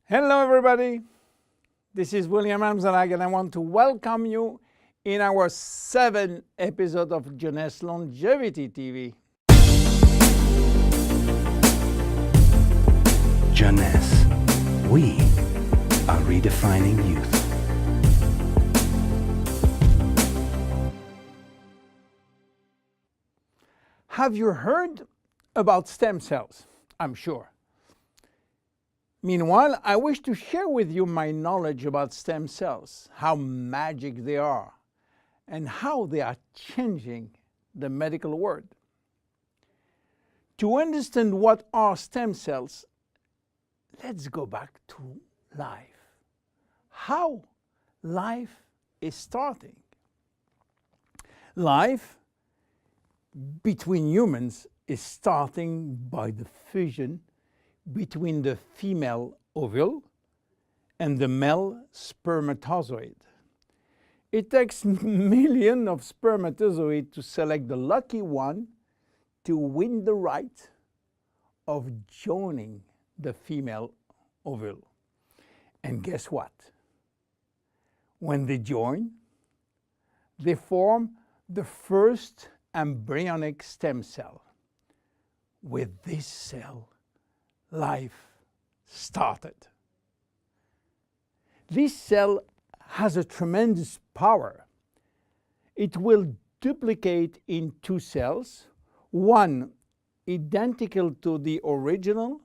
Hello everybody, this is William Amzalag and I want to welcome you in our 7th episode of Jeunesse Longevity TV. Jeunesse, we are redefining youth. Have you heard about stem cells? I'm sure. Meanwhile, I wish to share with you my knowledge about stem cells, how magic they are, and how they are changing the medical world. To understand what are stem cells, let's go back to life. How life is starting. Life between humans is starting by the fusion between the female ovule and the male spermatozoid. It takes millions of spermatozoids to select the lucky one to win the right of joining the female ovule. And guess what? When they join, they form the first embryonic stem cell. With this cell, life started. This cell has a tremendous power. It will duplicate in 2 cells, one identical to the original,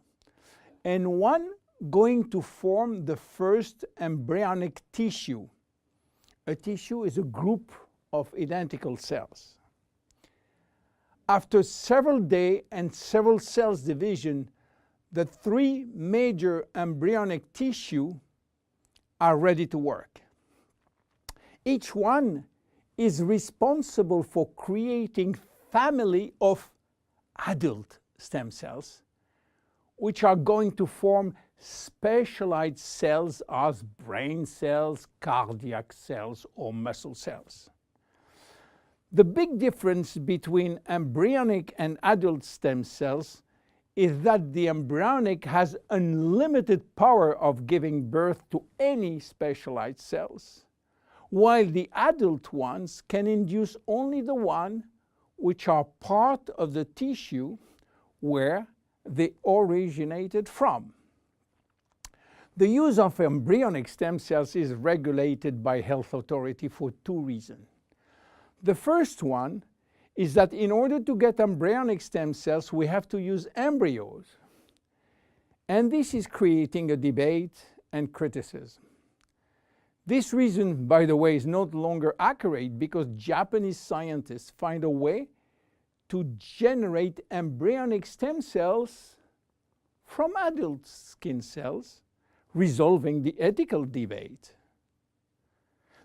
and one going to form the first embryonic tissue. A tissue is a group of identical cells. After several days and several cells division, the 3 major embryonic tissue are ready to work. Each one is responsible for creating family of adult stem cells, which are going to form specialized cells as brain cells, cardiac cells, or muscle cells. The big difference between embryonic and adult stem cells is that the embryonic has unlimited power of giving birth to any specialized cells, while the adult ones can induce only the one which are part of the tissue where they originated from. The use of embryonic stem cells is regulated by health authority for 2 reasons. The first one is that in order to get embryonic stem cells, we have to use embryos. And this is creating a debate and criticism. This reason, by the way, is no longer accurate because Japanese scientists find a way to generate embryonic stem cells from adult skin cells, resolving the ethical debate.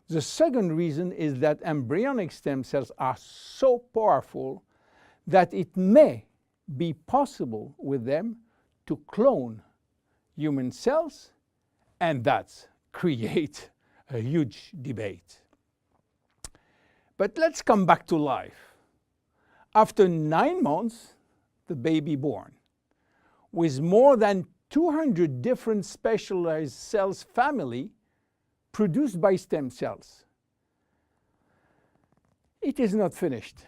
The second reason is that embryonic stem cells are so powerful that it may be possible with them to clone human cells, and that's create a huge debate. But let's come back to life. After 9 months, the baby born, with more than 200 different specialized cells family produced by stem cells. It is not finished,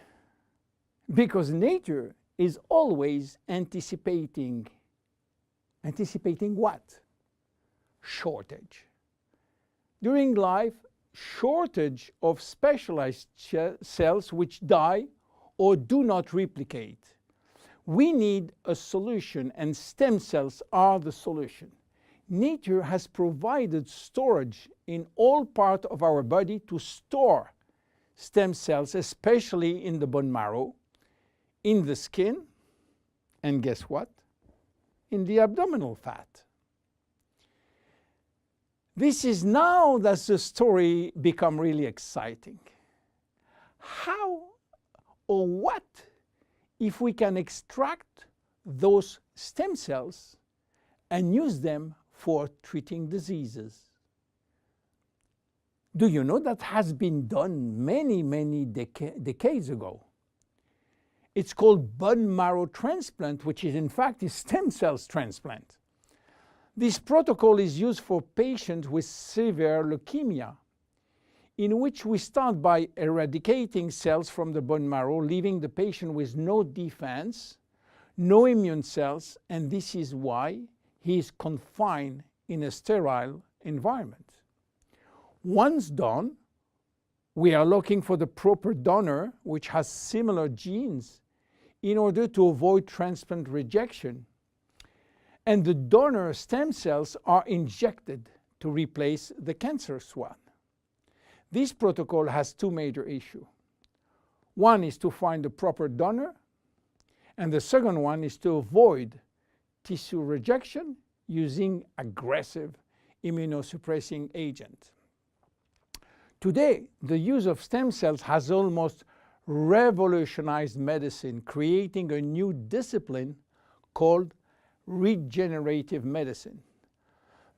because nature is always anticipating what? Shortage. During life, shortage of specialized cells which die or do not replicate. We need a solution, and stem cells are the solution. Nature has provided storage in all parts of our body to store stem cells, especially in the bone marrow, in the skin, and guess what? In the abdominal fat. This is now that the story becomes really exciting. How or what if we can extract those stem cells and use them for treating diseases? Do you know that has been done many decades ago? It's called bone marrow transplant, which is in fact a stem cells transplant. This protocol is used for patients with severe leukemia, in which we start by eradicating cells from the bone marrow, leaving the patient with no defense, no immune cells, and this is why he is confined in a sterile environment. Once done, we are looking for the proper donor which has similar genes in order to avoid transplant rejection. And the donor stem cells are injected to replace the cancerous one. This protocol has two major issues. One is to find the proper donor, and the second one is to avoid tissue rejection using aggressive immunosuppressing agent. Today, the use of stem cells has almost revolutionized medicine, creating a new discipline called regenerative medicine.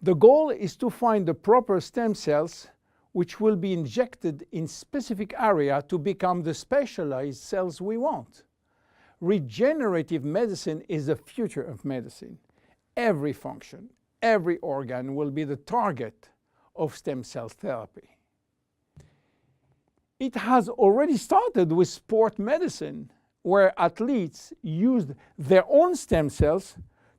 The goal is to find the proper stem cells which will be injected in specific area to become the specialized cells we want. Regenerative medicine is the future of medicine. Every function, every organ will be the target of stem cell therapy. It has already started with sport medicine, where athletes used their own stem cells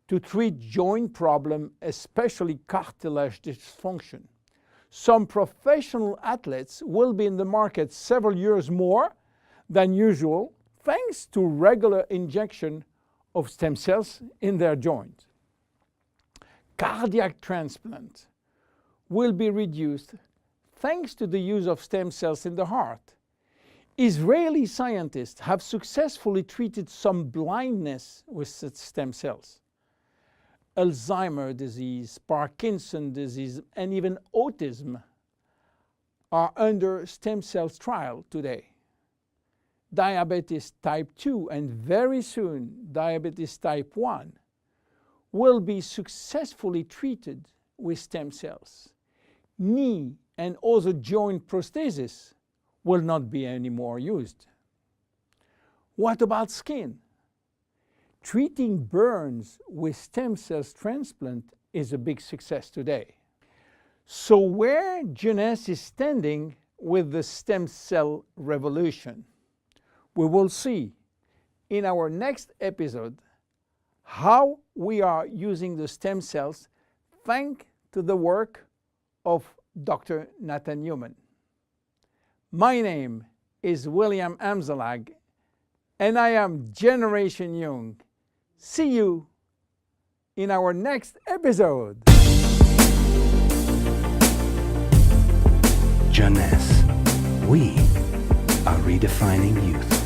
to treat joint problems, especially cartilage dysfunction. Some professional athletes will be in the market several years more than usual, thanks to regular injection of stem cells in their joint. Cardiac transplant will be reduced thanks to the use of stem cells in the heart. Israeli scientists have successfully treated some blindness with such stem cells. Alzheimer's disease, Parkinson's disease, and even autism are under stem cells trial today. Diabetes type 2 and very soon diabetes type 1 will be successfully treated with stem cells. Knee and other joint prosthesis will not be anymore used. What about skin? Treating burns with stem cells transplant is a big success today. So where Jeunesse is standing with the stem cell revolution? We will see in our next episode how we are using the stem cells thanks to the work of Dr. Nathan Newman. My name is William Amzalag, and I am Generation Young. See you in our next episode. Jeunesse. We are redefining youth.